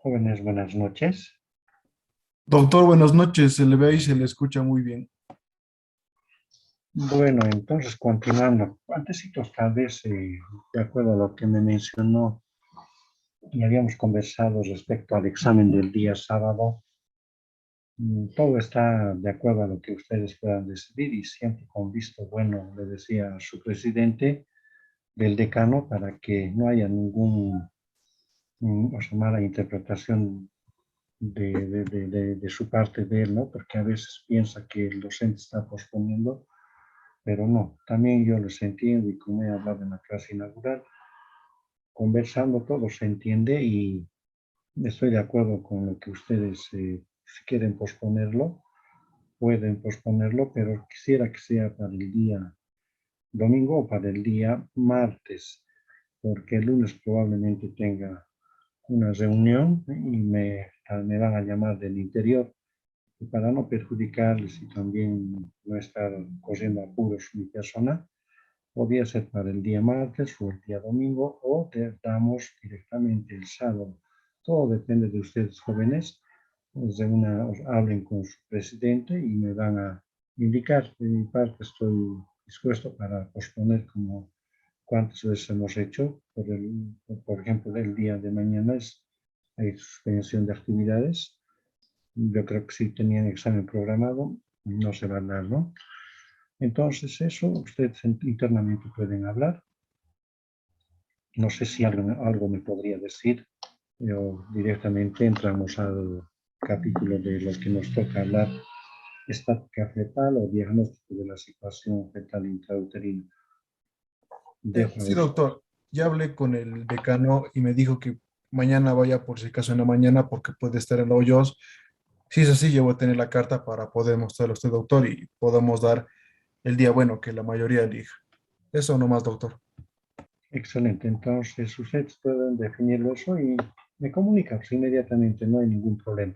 Jóvenes, buenas noches. Doctor, buenas noches. Se le ve y se le escucha muy bien. Bueno, entonces continuando. Antecitos, tal vez, de acuerdo a lo que me mencionó y habíamos conversado respecto al examen del día sábado, todo está de acuerdo a lo que ustedes puedan decidir y siempre con visto bueno, le decía a su presidente del decano, para que no haya ningún, o sea, mala interpretación de su parte de él, ¿no? Porque a veces piensa que el docente está posponiendo. Pero no, también yo los entiendo y como he hablado en la clase inaugural, conversando todo se entiende y estoy de acuerdo con lo que ustedes, si quieren posponerlo, pueden posponerlo, pero quisiera que sea para el día domingo o para el día martes, porque el lunes probablemente tenga una reunión y me van a llamar del interior. Y para no perjudicarles y también no estar corriendo apuros mi persona, podría ser para el día martes o el día domingo o te damos directamente el sábado. Todo depende de ustedes, jóvenes. Hablen con su presidente y me van a indicar. De mi parte estoy dispuesto para posponer como cuántas veces hemos hecho. Por ejemplo, el día de mañana hay suspensión de actividades. Yo creo que si tenían examen programado, no se va a dar, ¿no? Entonces, eso ustedes internamente pueden hablar. No sé si algo me podría decir. O directamente entramos al capítulo de lo que nos toca hablar, estática fetal o diagnóstico de la situación fetal intrauterina. Dejo a Sí, usted. doctor. Ya hablé con el decano y me dijo que mañana vaya por si acaso en la mañana porque puede estar en los hoyos. Si es así, yo voy a tener la carta para poder mostrarle a usted, doctor, y podamos dar el día bueno que la mayoría elija. Eso nomás, doctor. Excelente. Entonces, ustedes pueden definirlo eso y me comunican inmediatamente, no hay ningún problema.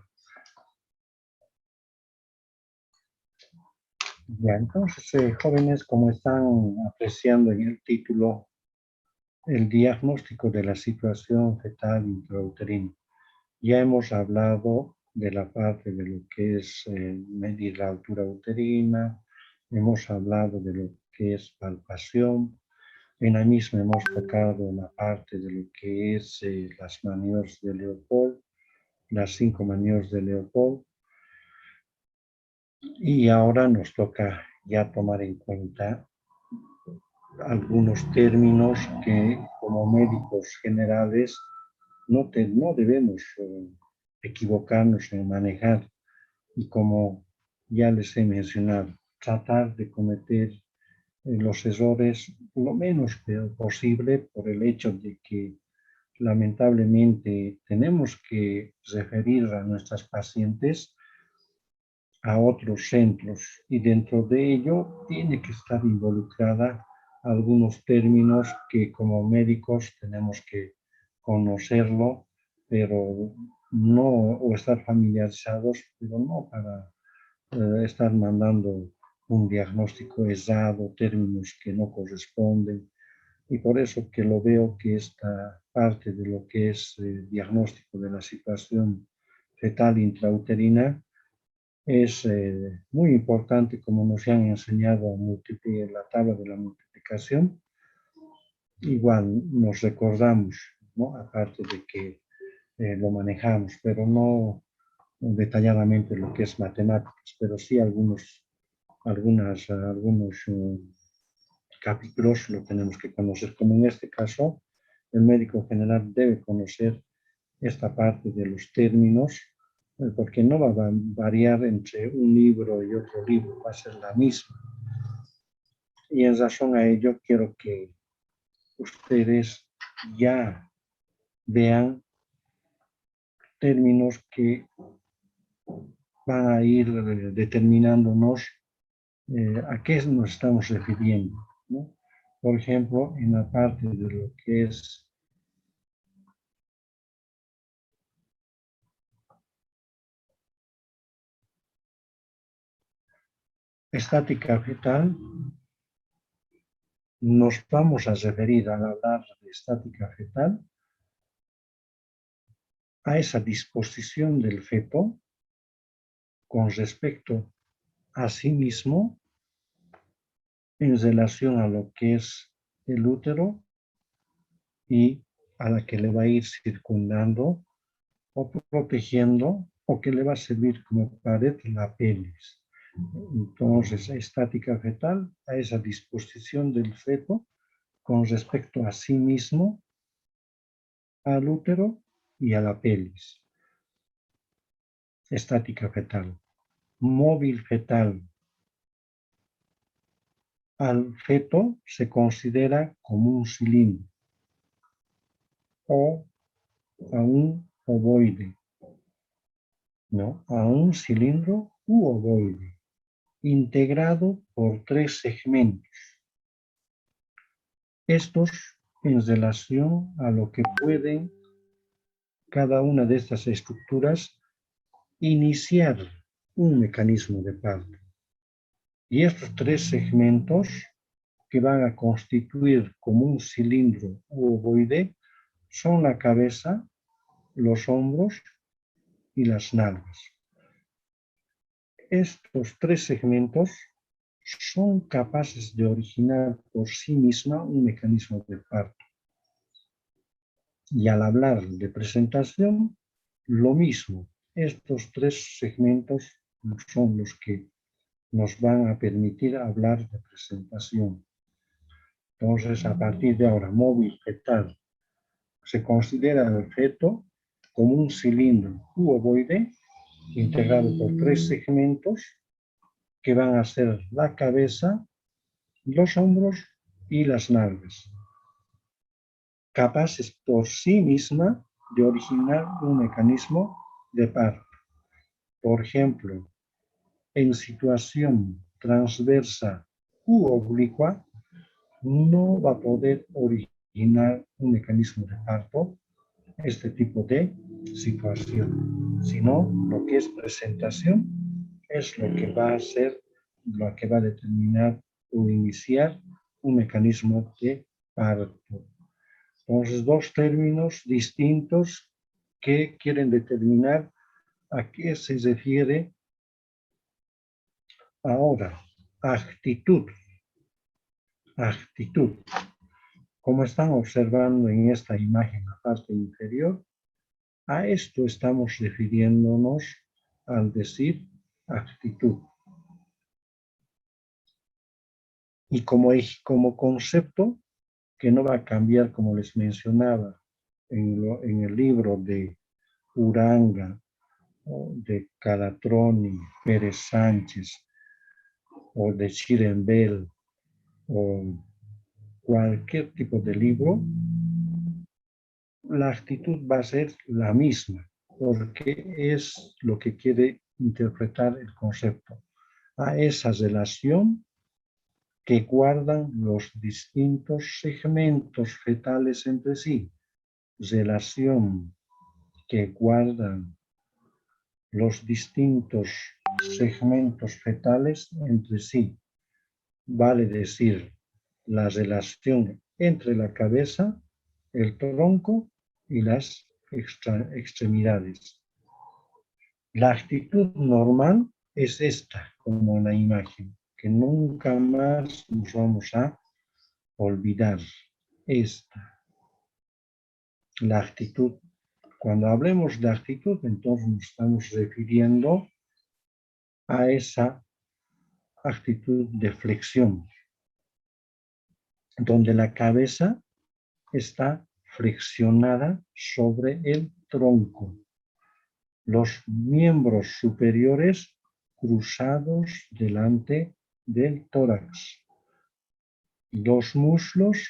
Ya, entonces, jóvenes, como están apreciando en el título, el diagnóstico de la situación fetal intrauterina. Ya hemos hablado de la parte de lo que es medir la altura uterina, hemos hablado de lo que es palpación, en la misma hemos tocado la parte de lo que es las maniobras de Leopold, las 5 maniobras de Leopold, y ahora nos toca ya tomar en cuenta algunos términos que como médicos generales no debemos equivocarnos en manejar y como ya les he mencionado, tratar de cometer los errores lo menos peor posible por el hecho de que lamentablemente tenemos que referir a nuestras pacientes a otros centros y dentro de ello tiene que estar involucrada algunos términos que como médicos tenemos que conocerlo, pero no, o estar familiarizados, pero no para estar mandando un diagnóstico errado, términos que no corresponden. Y por eso que lo veo que esta parte de lo que es diagnóstico de la situación fetal intrauterina es muy importante, como nos han enseñado a multiplicar la tabla de la multiplicación. Igual nos recordamos, ¿no? Aparte de que lo manejamos, pero no detalladamente lo que es matemáticas, pero sí algunos capítulos lo tenemos que conocer, como en este caso, el médico general debe conocer esta parte de los términos, porque no va a variar entre un libro y otro libro, va a ser la misma. Y en razón a ello quiero que ustedes ya vean términos que van a ir determinándonos a qué nos estamos refiriendo, ¿no? Por ejemplo, en la parte de lo que es estática fetal, nos vamos a referir al hablar de estática fetal a esa disposición del feto con respecto a sí mismo en relación a lo que es el útero y a la que le va a ir circundando o protegiendo o que le va a servir como pared la pelvis. Entonces, estática fetal a esa disposición del feto con respecto a sí mismo, al útero y a la pelvis. Estática fetal. Móvil fetal. Al feto se considera como un cilindro o a un ovoide, ¿no? A un cilindro u ovoide, integrado por 3 segmentos. Estos en relación a lo que pueden cada una de estas estructuras iniciar un mecanismo de parto. Y estos 3 segmentos que van a constituir como un cilindro u ovoide son la cabeza, los hombros y las nalgas. Estos 3 segmentos son capaces de originar por sí misma un mecanismo de parto. Y al hablar de presentación, lo mismo. Estos 3 segmentos son los que nos van a permitir hablar de presentación. Entonces, a partir de ahora, móvil fetal, se considera el feto como un cilindro u ovoide integrado por 3 segmentos que van a ser la cabeza, los hombros y las nalgas, capaces por sí misma de originar un mecanismo de parto. Por ejemplo, en situación transversa u oblicua, no va a poder originar un mecanismo de parto este tipo de situación, sino lo que es presentación es lo que va a ser, lo que va a determinar o iniciar un mecanismo de parto. Entonces, 2 términos distintos que quieren determinar a qué se refiere ahora. Actitud. Actitud. Como están observando en esta imagen, la parte inferior, a esto estamos refiriéndonos al decir actitud. Y como concepto, que no va a cambiar, como les mencionaba, en el libro de Uranga, o de Calatroni, Pérez Sánchez, o de Chirembel, o cualquier tipo de libro, la actitud va a ser la misma, porque es lo que quiere interpretar el concepto, a esa relación que guardan los distintos segmentos fetales entre sí, relación que guardan los distintos segmentos fetales entre sí, vale decir, la relación entre la cabeza, el tronco y las extremidades. La actitud normal es esta, como en la imagen, que nunca más nos vamos a olvidar. Esta. La actitud. Cuando hablemos de actitud, entonces nos estamos refiriendo a esa actitud de flexión, donde la cabeza está flexionada sobre el tronco, los miembros superiores cruzados delante del tórax, los muslos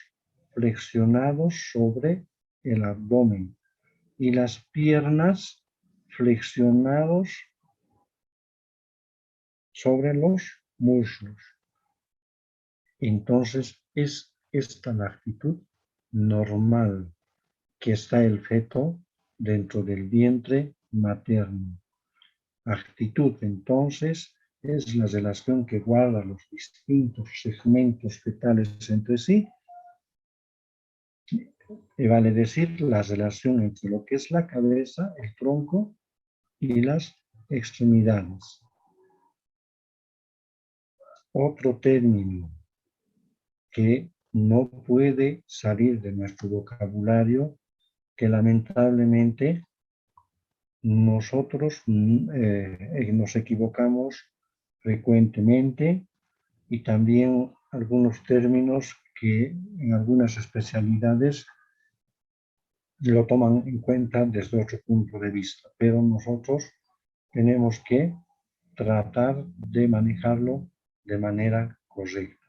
flexionados sobre el abdomen y las piernas flexionados sobre los muslos. Entonces es esta la actitud normal que está el feto dentro del vientre materno. Actitud, entonces, es la relación que guarda los distintos segmentos fetales entre sí, vale decir la relación entre lo que es la cabeza, el tronco y las extremidades. Otro término que no puede salir de nuestro vocabulario, que lamentablemente nosotros nos equivocamos frecuentemente, y también algunos términos que en algunas especialidades lo toman en cuenta desde otro punto de vista, pero nosotros tenemos que tratar de manejarlo de manera correcta.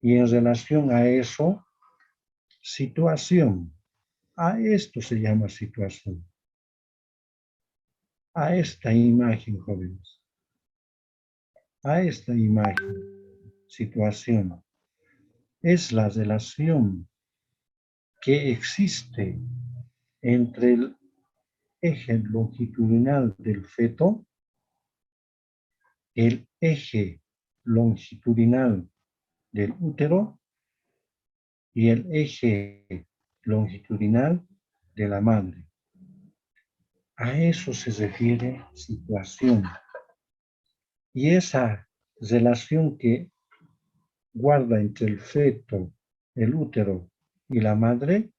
Y en relación a eso, situación, a esto se llama situación, a esta imagen, jóvenes, a esta imagen, situación, es la relación que existe entre el eje longitudinal del feto, el eje longitudinal del útero y el eje longitudinal de la madre. A eso se refiere situación. Y esa relación que guarda entre el feto, el útero y la madre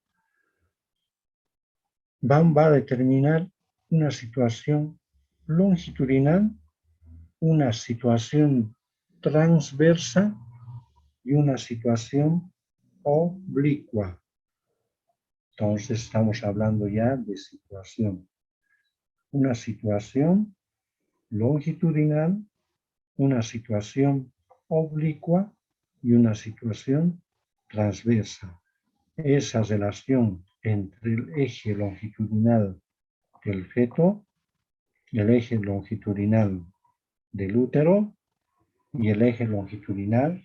va a determinar una situación longitudinal, una situación transversa y una situación oblicua. Entonces estamos hablando ya de situación. Una situación longitudinal, una situación oblicua y una situación transversa. Esa relación entre el eje longitudinal del feto, el eje longitudinal del útero y el eje longitudinal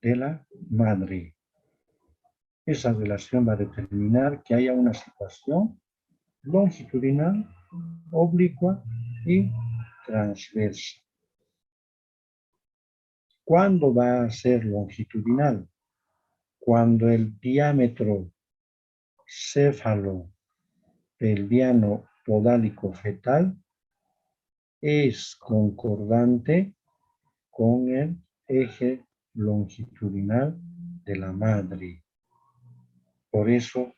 de la madre. Esa relación va a determinar que haya una situación longitudinal, oblicua y transversa. ¿Cuándo va a ser longitudinal? Cuando el diámetro céfalo-pelviano podálico fetal es concordante con el eje longitudinal de la madre. Por eso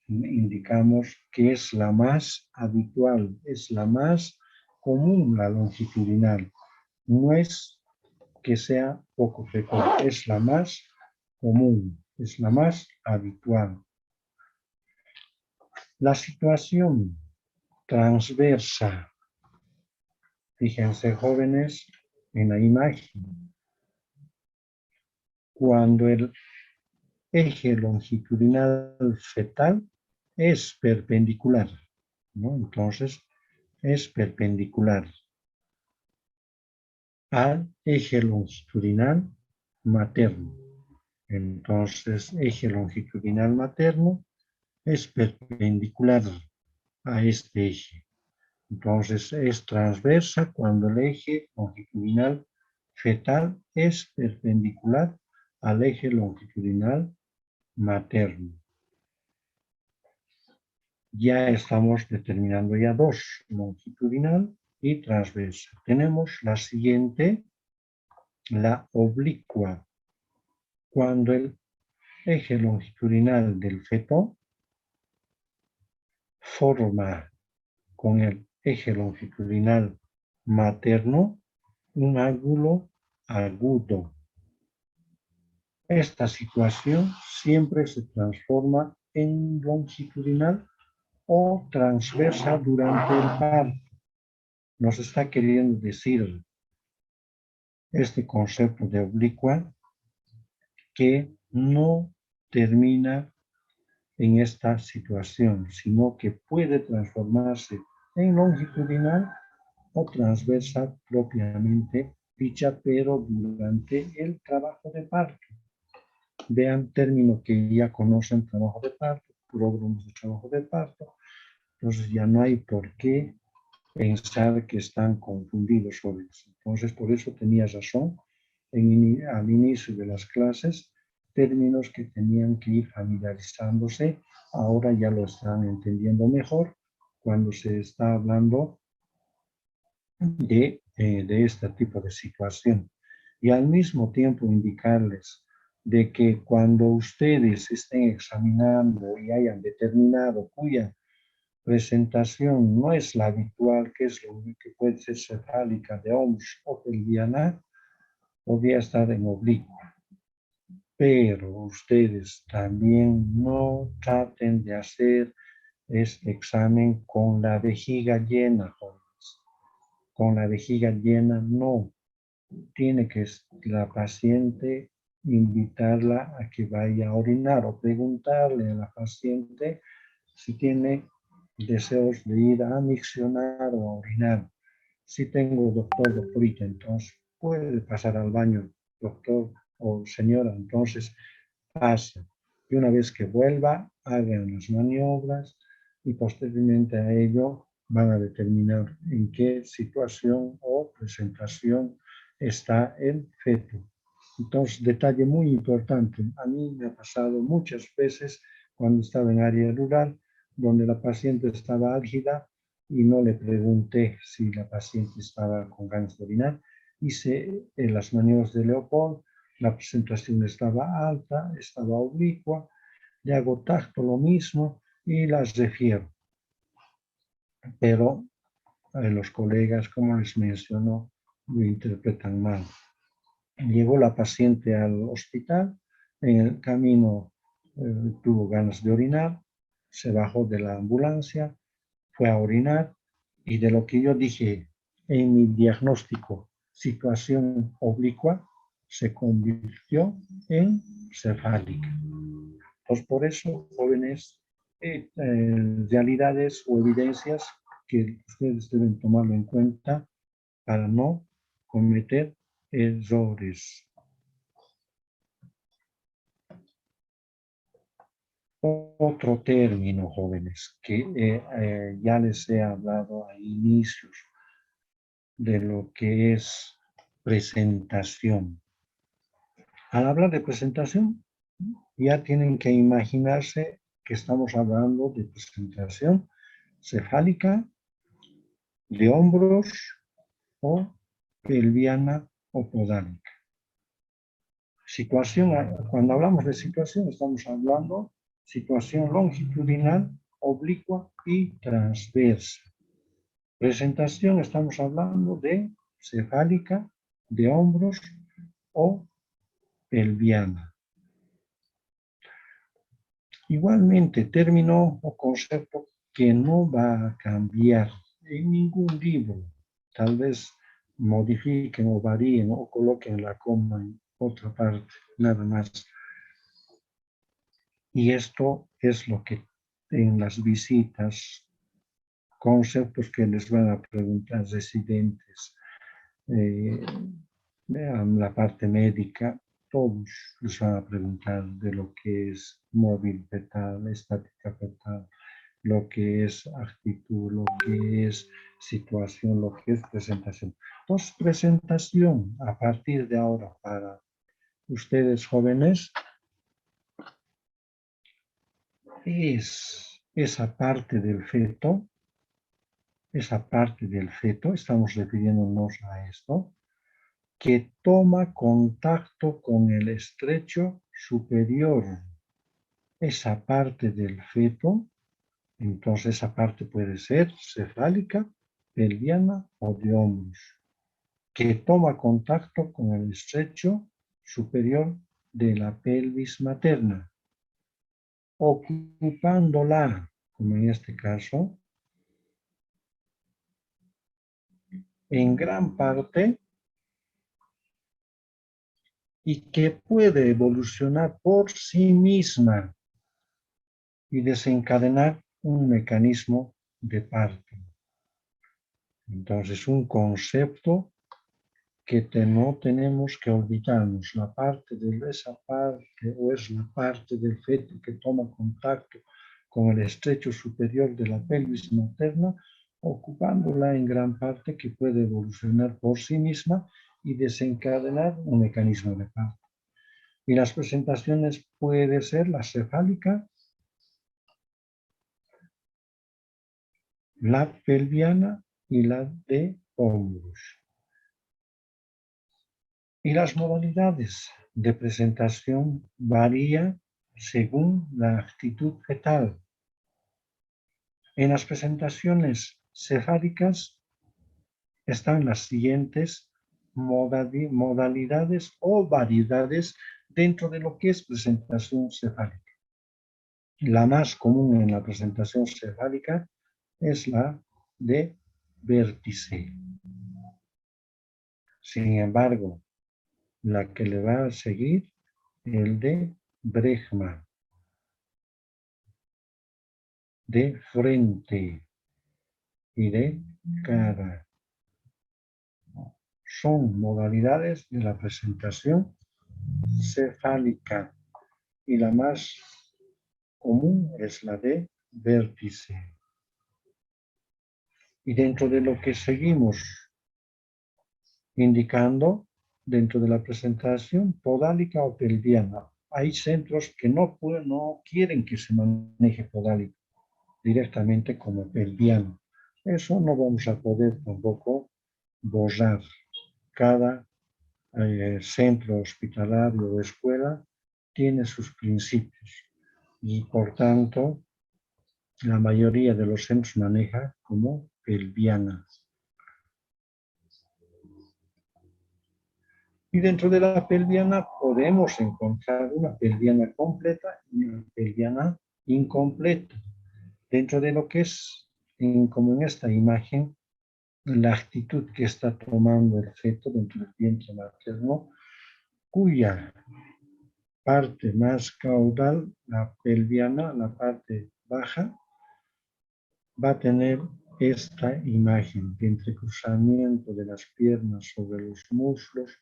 indicamos que es la más habitual, es la más común, la longitudinal. No es que sea poco frecuente, es la más común, es la más habitual. La situación transversa, fíjense jóvenes en la imagen, cuando el eje longitudinal fetal es perpendicular, ¿no? Entonces es perpendicular al eje longitudinal materno. Entonces, eje longitudinal materno es perpendicular a este eje. Entonces, es transversa cuando el eje longitudinal fetal es perpendicular al eje longitudinal materno. Ya estamos determinando ya dos, longitudinal y transversa. Tenemos la siguiente, la oblicua, cuando el eje longitudinal del feto forma con el eje longitudinal materno un ángulo agudo. Esta situación siempre se transforma en longitudinal o transversa durante el parto. Nos está queriendo decir este concepto de oblicua que no termina en esta situación, sino que puede transformarse en longitudinal o transversa propiamente dicha, pero durante el trabajo de parto. Vean término que ya conocen, trabajo de parto, pródromos de trabajo de parto, entonces ya no hay por qué pensar que están confundidos jóvenes. Entonces, por eso tenía razón al inicio de las clases, términos que tenían que ir familiarizándose ahora ya lo están entendiendo mejor cuando se está hablando de este tipo de situación. Y al mismo tiempo indicarles de que cuando ustedes estén examinando y hayan determinado cuya presentación no es la habitual, que es lo que puede ser cefálica de hombros o pelviana, podría estar en oblicua. Pero ustedes también no traten de hacer este examen con la vejiga llena, jóvenes. Con la vejiga llena no. Tiene que la paciente invitarla a que vaya a orinar o preguntarle a la paciente si tiene deseos de ir a miccionar o a orinar. Si tengo doctorita, entonces puede pasar al baño, doctor o señora, entonces pasa. Y una vez que vuelva, hagan las maniobras y posteriormente a ello van a determinar en qué situación o presentación está el feto. Entonces, detalle muy importante. A mí me ha pasado muchas veces cuando estaba en área rural, donde la paciente estaba álgida y no le pregunté si la paciente estaba con ganas de orinar. Hice las maniobras de Leopold, la presentación estaba alta, estaba oblicua, le hago tacto lo mismo y las refiero. Pero los colegas, como les menciono, lo interpretan mal. Llegó la paciente al hospital, en el camino tuvo ganas de orinar, se bajó de la ambulancia, fue a orinar y de lo que yo dije en mi diagnóstico, situación oblicua, se convirtió en cefálica. Pues por eso, jóvenes, realidades o evidencias que ustedes deben tomarlo en cuenta para no cometer errores. Otro término, jóvenes, que ya les he hablado a inicios de lo que es presentación. Al hablar de presentación, ya tienen que imaginarse que estamos hablando de presentación cefálica, de hombros o pelviana o podálica. Situación, cuando hablamos de situación, estamos hablando situación longitudinal, oblicua y transversa. Presentación, estamos hablando de cefálica, de hombros o pelviana. Igualmente, término o concepto que no va a cambiar en ningún libro. Tal vez modifiquen o varíen o coloquen la coma en otra parte, nada más. Y esto es lo que en las visitas, conceptos que les van a preguntar residentes, la parte médica, todos les van a preguntar de lo que es móvil fetal, estática fetal, lo que es actitud, lo que es situación, lo que es presentación. Entonces, presentación a partir de ahora para ustedes jóvenes es esa parte del feto, estamos refiriéndonos a esto, que toma contacto con el estrecho superior, esa parte del feto. Entonces esa parte puede ser cefálica, pelviana o de hombros, que toma contacto con el estrecho superior de la pelvis materna, ocupándola, como en este caso, en gran parte, y que puede evolucionar por sí misma y desencadenar un mecanismo de parto. Entonces, un concepto que no tenemos que olvidarnos, la parte de esa parte, o es la parte del feto que toma contacto con el estrecho superior de la pelvis materna, ocupándola en gran parte que puede evolucionar por sí misma y desencadenar un mecanismo de parto. Y las presentaciones puede ser la cefálica, la pelviana y la de hombros. Y las modalidades de presentación varían según la actitud fetal. En las presentaciones cefálicas están las siguientes modalidades o variedades dentro de lo que es presentación cefálica. La más común en la presentación cefálica es la de vértice. Sin embargo, la que le va a seguir, el de bregma, de frente y de cara. Son modalidades de la presentación cefálica y la más común es la de vértice. Y dentro de lo que seguimos indicando, dentro de la presentación podálica o pelviana, hay centros que no quieren que se maneje podálico directamente como pelviano. Eso no vamos a poder tampoco borrar. Cada centro hospitalario o escuela tiene sus principios y por tanto la mayoría de los centros maneja como pelviana. Y dentro de la pelviana podemos encontrar una pelviana completa y una pelviana incompleta. Dentro de lo que es, como en esta imagen, la actitud que está tomando el feto dentro del vientre materno, cuya parte más caudal, la pelviana, la parte baja, va a tener esta imagen de entrecruzamiento de las piernas sobre los muslos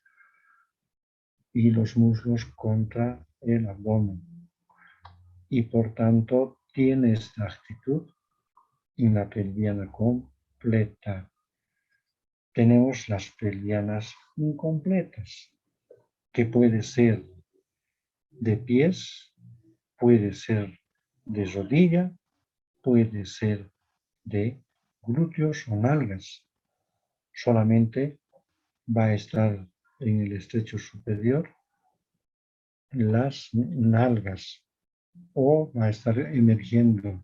y los muslos contra el abdomen. Y por tanto tiene esta actitud en la pelviana completa. Tenemos las pelvianas incompletas, que puede ser de pies, puede ser de rodilla, puede ser de glúteos o nalgas. Solamente va a estar en el estrecho superior las nalgas o va a estar emergiendo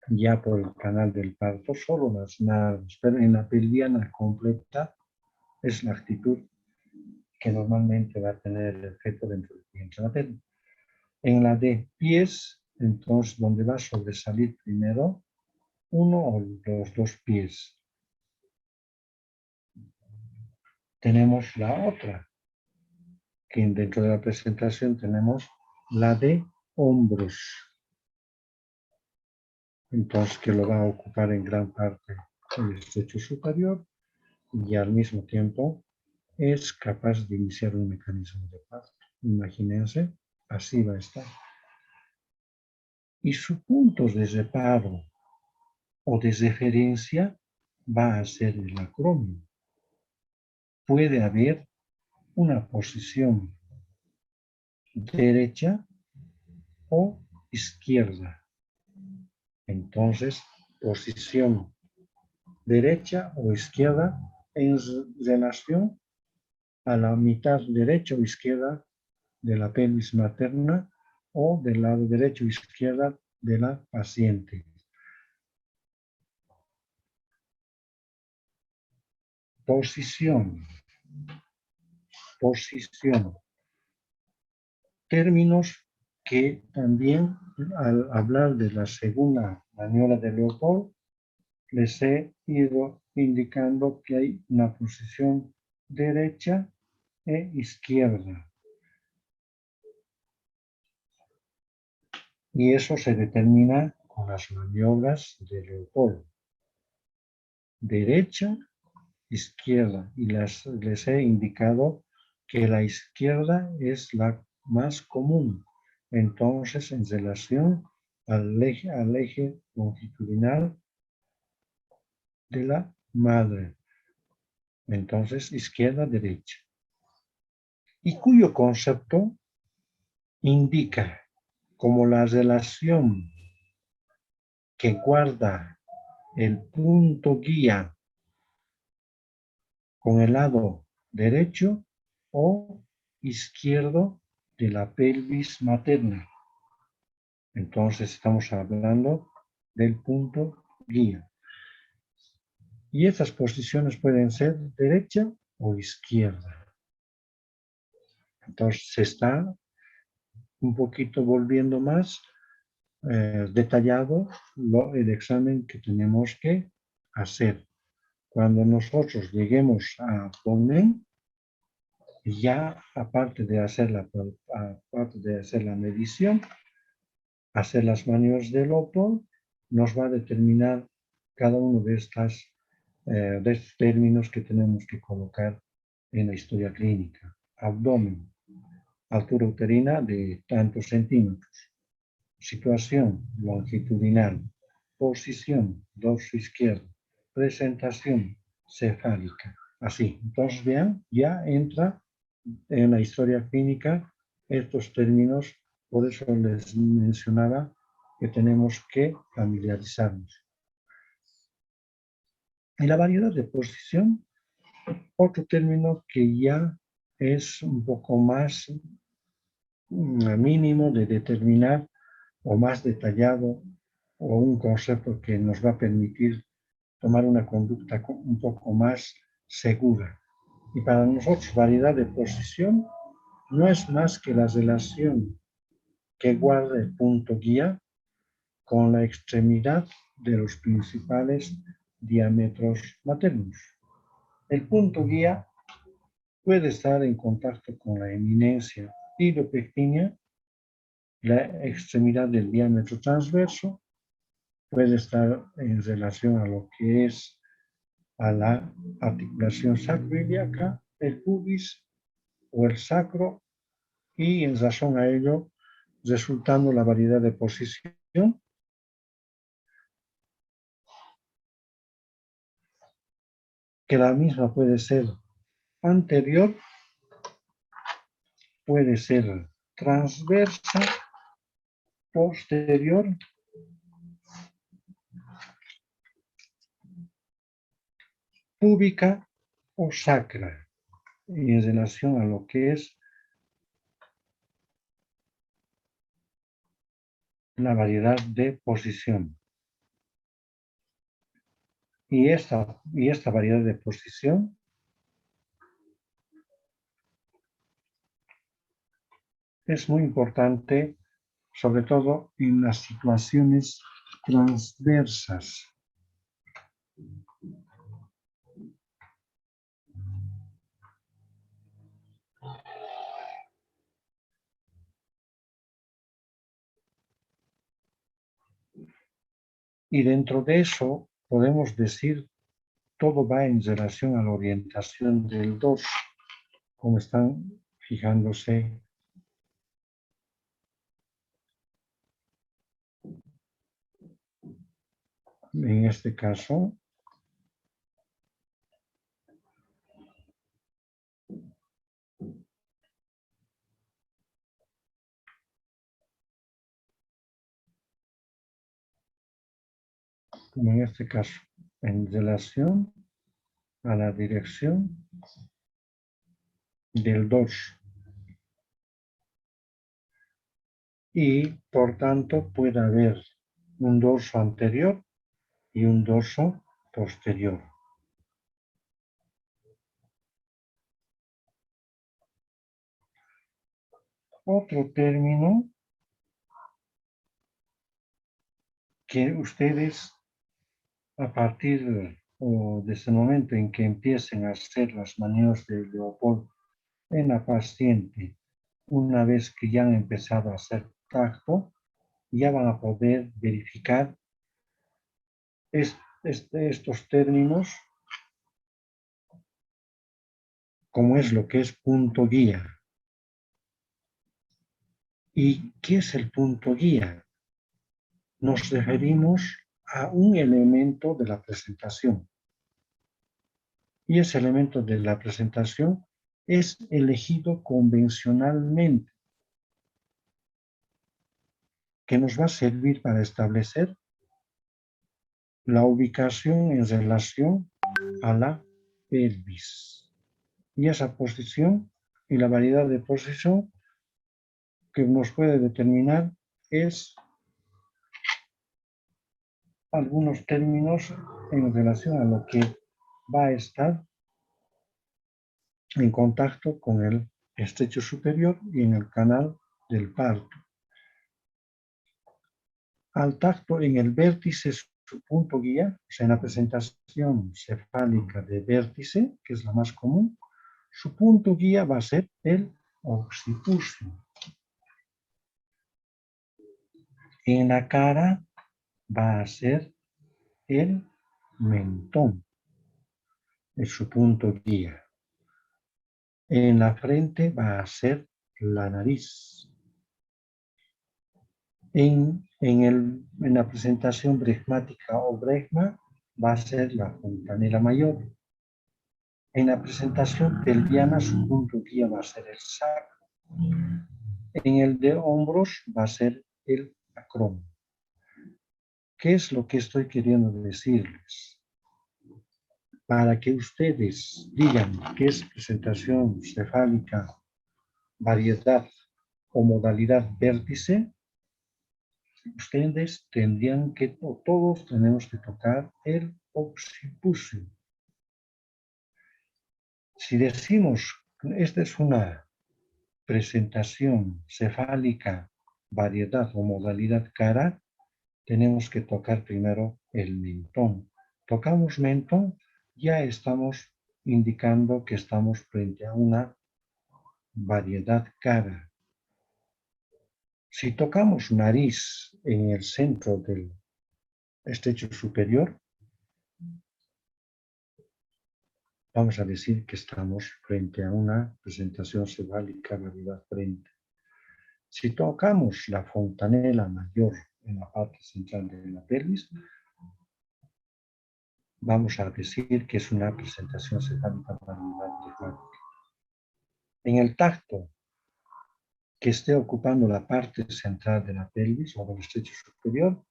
ya por el canal del parto solo las nalgas, pero en la pelviana completa es la actitud que normalmente va a tener el feto dentro del vientre materno. En la de pies, entonces, donde va a sobresalir primero uno o los dos pies. Tenemos la otra, que dentro de la presentación tenemos la de hombros. Entonces, que lo va a ocupar en gran parte el estrecho superior y al mismo tiempo es capaz de iniciar un mecanismo de parto. Imagínense, así va a estar. Y su punto de reparo o de referencia va a ser el acromio. Puede haber una posición derecha o izquierda. Entonces, posición derecha o izquierda en relación a la mitad derecha o izquierda de la pelvis materna o del lado derecho o izquierda de la paciente. Posición. Términos que también al hablar de la segunda maniobra de Leopold les he ido indicando que hay una posición derecha e izquierda. Y eso se determina con las maniobras de Leopold. Derecha, izquierda. Y les he indicado que la izquierda es la más común. Entonces, en relación al eje longitudinal de la madre. Entonces, izquierda, derecha. Y cuyo concepto indica como la relación que guarda el punto guía con el lado derecho o izquierdo de la pelvis materna. Entonces estamos hablando del punto guía. Y estas posiciones pueden ser derecha o izquierda. Entonces se está un poquito volviendo más detallado el examen que tenemos que hacer. Cuando nosotros lleguemos a abdomen, ya aparte de hacer la medición, hacer las maniobras del Opel, nos va a determinar cada uno de estos términos que tenemos que colocar en la historia clínica. Abdomen, altura uterina de tantos centímetros, situación longitudinal, posición dorso izquierdo, presentación cefálica. Así, entonces vean, ya entra en la historia clínica estos términos, por eso les mencionaba que tenemos que familiarizarnos. Y la variedad de posición, otro término que ya es un poco más mínimo de determinar o más detallado o un concepto que nos va a permitir tomar una conducta un poco más segura. Y para nosotros, variedad de posición no es más que la relación que guarda el punto guía con la extremidad de los principales diámetros maternos. El punto guía puede estar en contacto con la eminencia iliopequeña, la extremidad del diámetro transverso, puede estar en relación a lo que es a la articulación sacroiliaca, el pubis o el sacro, y en razón a ello, resultando la variedad de posición, que la misma puede ser anterior, puede ser transversa, posterior, púbica o sacra, en relación a lo que es la variedad de posición. Y esta variedad de posición es muy importante, sobre todo en las situaciones transversas. Y dentro de eso podemos decir, todo va en relación a la orientación del dorso, como están fijándose en este caso. Como en este caso, en relación a la dirección del dorso. Y por tanto puede haber un dorso anterior y un dorso posterior. Otro término que ustedes, a partir o desde el momento en que empiecen a hacer las maniobras de Leopold en la paciente, una vez que ya han empezado a hacer tacto, ya van a poder verificar estos términos, como es lo que es punto guía. ¿Y qué es el punto guía? Nos referimos a un elemento de la presentación. Y ese elemento de la presentación es elegido convencionalmente, que nos va a servir para establecer la ubicación en relación a la pelvis. Y esa posición y la variedad de posición que nos puede determinar es algunos términos en relación a lo que va a estar en contacto con el estrecho superior y en el canal del parto. Al tacto en el vértice, su punto guía, o sea, en la presentación cefálica de vértice, que es la más común, su punto guía va a ser el occipucio. En la cara va a ser el mentón, es su punto guía. En la frente va a ser la nariz. En la presentación bregmática o bregma va a ser la fontanela mayor. En la presentación pelviana su punto guía va a ser el sacro. En el de hombros va a ser el acromo. ¿Qué es lo que estoy queriendo decirles? Para que ustedes digan qué es presentación cefálica, variedad o modalidad vértice, ustedes tendrían que, o todos tenemos que tocar el occipucio. Si decimos, esta es una presentación cefálica, variedad o modalidad cara, tenemos que tocar primero el mentón. Tocamos mentón, ya estamos indicando que estamos frente a una variedad cara. Si tocamos nariz en el centro del estrecho superior, vamos a decir que estamos frente a una presentación cefálica variedad frente. Si tocamos la fontanela mayor en la parte central de la pelvis, vamos a decir que es una presentación cefálica variedad dogmática. En el tacto que esté ocupando la parte central de la pelvis o del estrecho superior,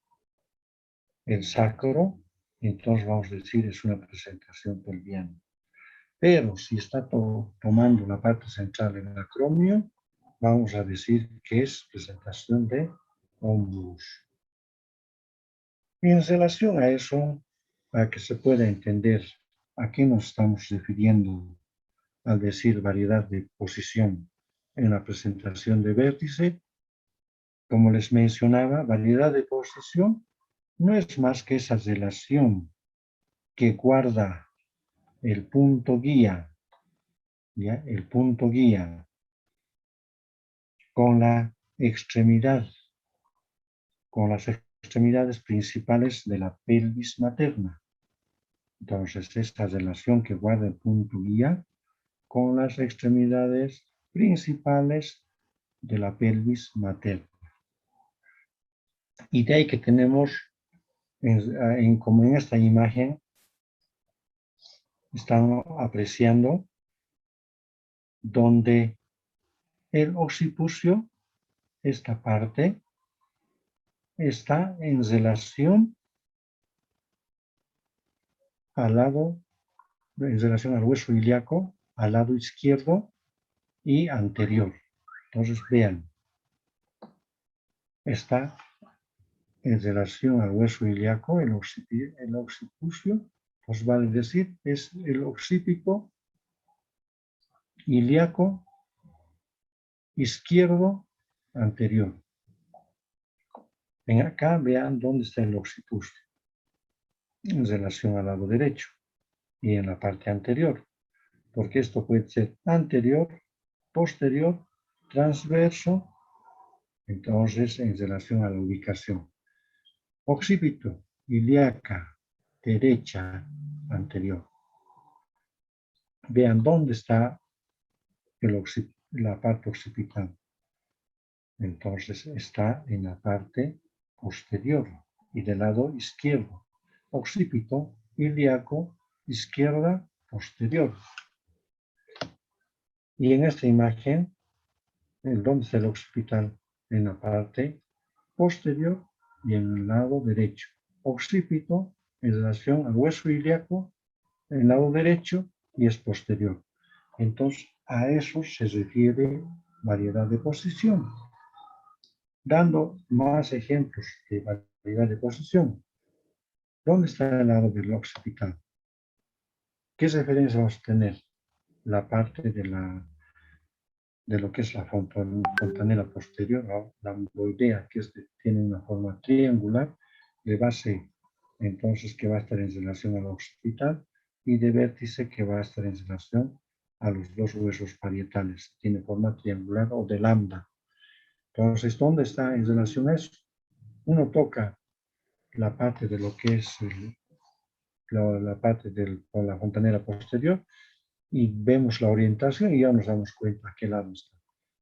el sacro, entonces vamos a decir es una presentación pelviana. Pero si está tomando la parte central del acromio, vamos a decir que es presentación de hombros. Y en relación a eso, para que se pueda entender a qué nos estamos refiriendo al decir variedad de posición en la presentación de vértice, como les mencionaba, variedad de posición no es más que esa relación que guarda el punto guía, ¿ya? El punto guía con la extremidad, con las extremidades principales de la pelvis materna. Entonces, esta relación que guarda el punto guía con las extremidades principales de la pelvis materna. Y de ahí que tenemos, como en esta imagen, están apreciando donde el occipucio, esta parte, está en relación en relación al hueso ilíaco, al lado izquierdo y anterior. Entonces vean, está en relación al hueso ilíaco, el occipucio, pues vale decir, es el occipito ilíaco izquierdo anterior. Ven acá, vean dónde está el occipucio, en relación al lado derecho y en la parte anterior, porque esto puede ser anterior, posterior, transverso, entonces en relación a la ubicación. Occipito, ilíaca, derecha, anterior. Vean dónde está la parte occipital. Entonces está en la parte posterior y del lado izquierdo. Occipito, ilíaco, izquierda, posterior. Y en esta imagen, ¿dónde está el occipital? En la parte posterior y en el lado derecho. Occipito, en relación al hueso ilíaco, el lado derecho, y es posterior. Entonces, a eso se refiere variedad de posición. Dando más ejemplos de variedad de posición. ¿Dónde está el lado del occipital? ¿Qué referencia vamos a tener? La parte de lo que es la fontanela posterior, la amboidea, que tiene una forma triangular, de base, entonces, que va a estar en relación al occipital, y de vértice, que va a estar en relación a los dos huesos parietales. Tiene forma triangular o de lambda. Entonces, ¿dónde está en relación a eso? Uno toca la parte de lo que es la parte de la fontanela posterior y vemos la orientación y ya nos damos cuenta a qué lado está.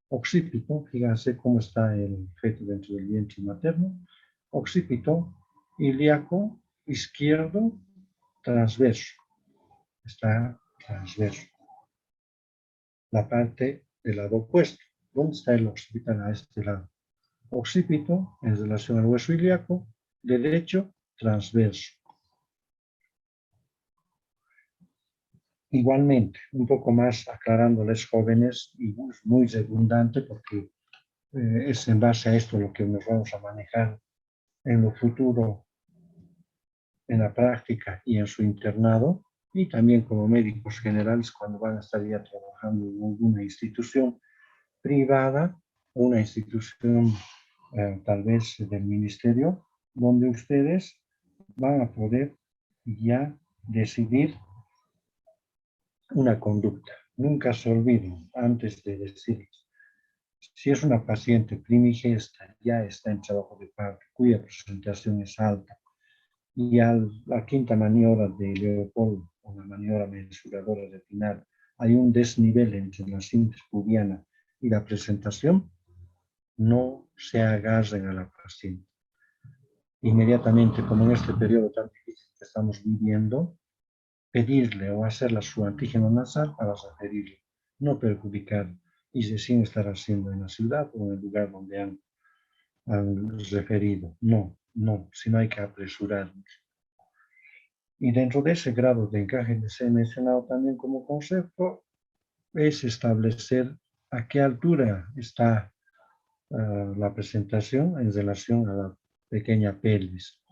Occipito, fíjense cómo está el feto dentro del vientre materno. Occipito, ilíaco, izquierdo, transverso. Está transverso. La parte del lado opuesto. ¿Dónde está el occipital? A este lado. Occipito, en relación al hueso ilíaco, derecho, transverso. Igualmente, un poco más aclarándoles jóvenes, y es muy redundante porque es en base a esto lo que nos vamos a manejar en lo futuro, en la práctica y en su internado, y también como médicos generales cuando van a estar ya trabajando en alguna institución privada, una institución tal vez del ministerio, donde ustedes van a poder ya decidir una conducta. Nunca se olviden, antes de decirles, si es una paciente primigesta, ya está en trabajo de parto, cuya presentación es alta, y a la quinta maniobra de Leopoldo, o la maniobra mensuradora retinal, hay un desnivel entre la síntesis pubiana y la presentación, no se agarren a la paciente. Inmediatamente, como en este periodo tan difícil que estamos viviendo, pedirle o hacerle su antígeno nasal para referirle, no perjudicar y recién estar haciendo en la ciudad o en el lugar donde han referido. No, sino hay que apresurarnos. Y dentro de ese grado de encaje que se ha mencionado también como concepto, es establecer a qué altura está la presentación en relación a la pequeña pelvis.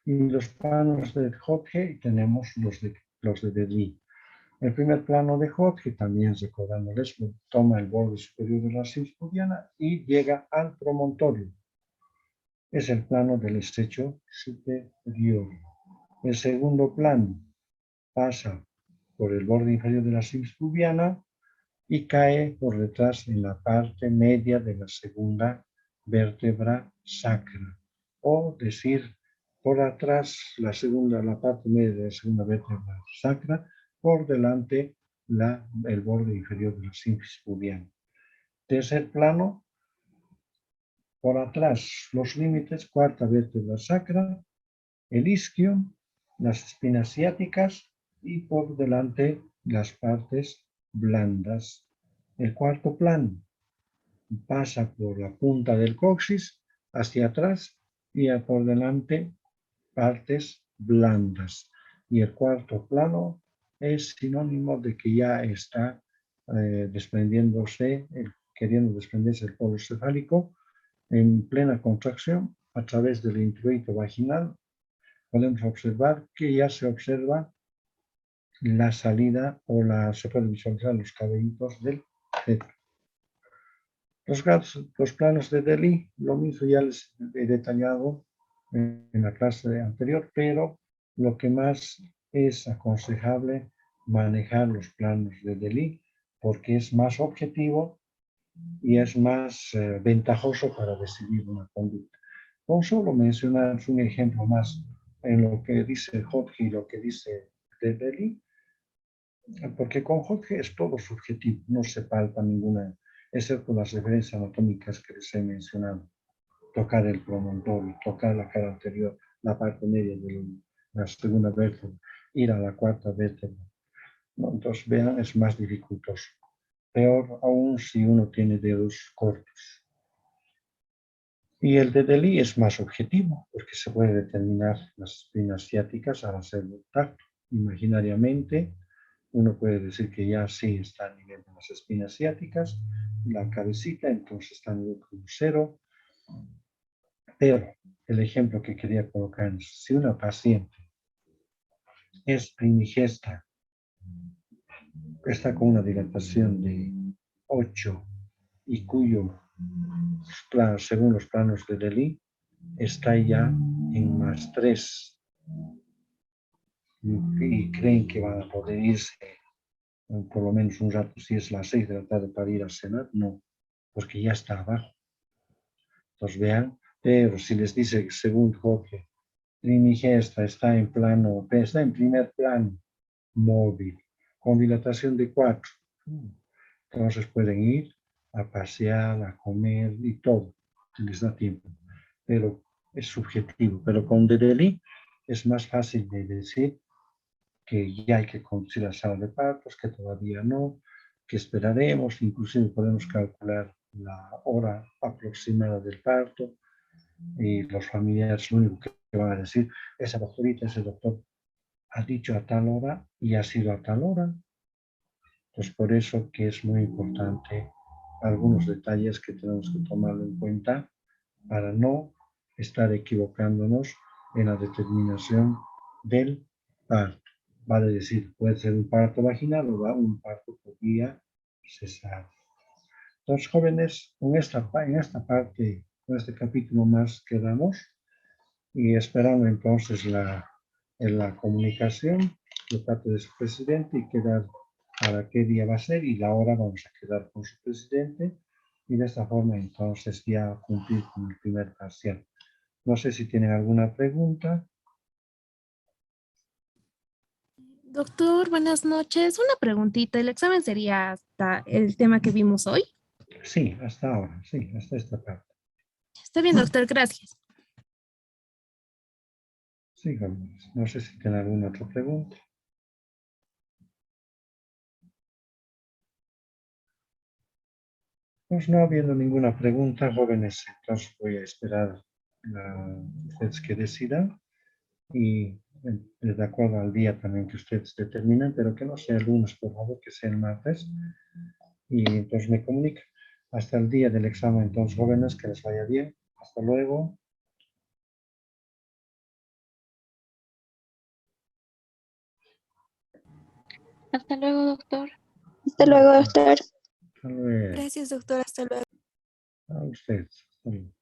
Y los planos de Hodge tenemos los de Deli. El primer plano de Hodge, también recordándoles, toma el borde superior de la síntesis pubiana y llega al promontorio. Es el plano del estrecho superior. El segundo plano pasa por el borde inferior de la síntesis pubiana y cae por detrás en la parte media de la segunda vértebra sacra. O decir, por atrás la parte media de la segunda vértebra sacra, por delante el borde inferior de la síntesis pubiana. Tercer plano, por atrás los límites, cuarta vértebra sacra, el isquio, las espinas ciáticas y por delante las partes blandas. El cuarto plano pasa por la punta del coxis hacia atrás y por delante partes blandas. Y el cuarto plano es sinónimo de que ya está queriendo desprenderse el polo cefálico en plena contracción a través del introito vaginal. Podemos observar que ya se observa la salida se puede visualizar los cabellitos del feto. Los planos de Deli, lo mismo ya les he detallado en la clase anterior, pero lo que más es aconsejable manejar los planos de Deli porque es más objetivo y es más ventajoso para decidir una conducta. Con solo mencionar un ejemplo más en lo que dice Hodge y lo que dice Deli, porque con Hodge es todo subjetivo, no se palpa ninguna, excepto las referencias anatómicas que les he mencionado. Tocar el promontorio, tocar la cara anterior, la parte media de la segunda vértebra, ir a la cuarta vértebra. ¿No? Entonces, vean, es más dificultoso. Peor aún si uno tiene dedos cortos. Y el de Delhi es más objetivo, porque se puede determinar las espinas ciáticas al hacer el tacto. Imaginariamente, uno puede decir que ya sí está a nivel de las espinas ciáticas, la cabecita, entonces está a nivel como cero. Pero el ejemplo que quería colocar es, si una paciente es primigesta, está con una dilatación de 8 y cuyo, según los planos de Delhi, está ya en +3 y creen que van a poder irse por lo menos un rato, si es las 6 de la tarde para ir a cenar, no, porque ya está abajo. Entonces vean, pero si les dice que según Jorge, Trimigesta está en plano, está en primer plano móvil, con dilatación de 4, entonces pueden ir a pasear, a comer y todo, si les da tiempo, pero es subjetivo. Pero con Dedeli es más fácil de decir que ya hay que conducir a la sala de partos, que todavía no, que esperaremos, inclusive podemos calcular la hora aproximada del parto y los familiares lo único que van a decir, esa doctorita, ese doctor ha dicho a tal hora y ha sido a tal hora. Entonces, por eso que es muy importante algunos detalles que tenemos que tomarlo en cuenta para no estar equivocándonos en la determinación del parto. Vale decir, puede ser un parto vaginal o un parto por vía cesárea. Entonces, jóvenes, en esta parte, en este capítulo más quedamos y esperando entonces la comunicación de parte de su presidente y quedar para qué día va a ser y la hora vamos a quedar con su presidente y de esta forma entonces ya cumplir con el primer parcial. No sé si tienen alguna pregunta. Doctor, buenas noches. Una preguntita. ¿El examen sería hasta el tema que vimos hoy? Sí, hasta ahora, sí, hasta esta parte. Está bien, doctor, gracias. Sí, jóvenes. No sé si tienen alguna otra pregunta. Pues no habiendo ninguna pregunta, jóvenes, entonces voy a esperar a ustedes que decidan y de acuerdo al día también que ustedes determinen, pero que no sea el lunes, por favor, que sea el martes. Y entonces me comunican. Hasta el día del examen, entonces, jóvenes, que les vaya bien. Hasta luego. Hasta luego, doctor. Hasta luego, doctor. Hasta luego. Gracias, doctor. Hasta luego. A ustedes. Hasta luego.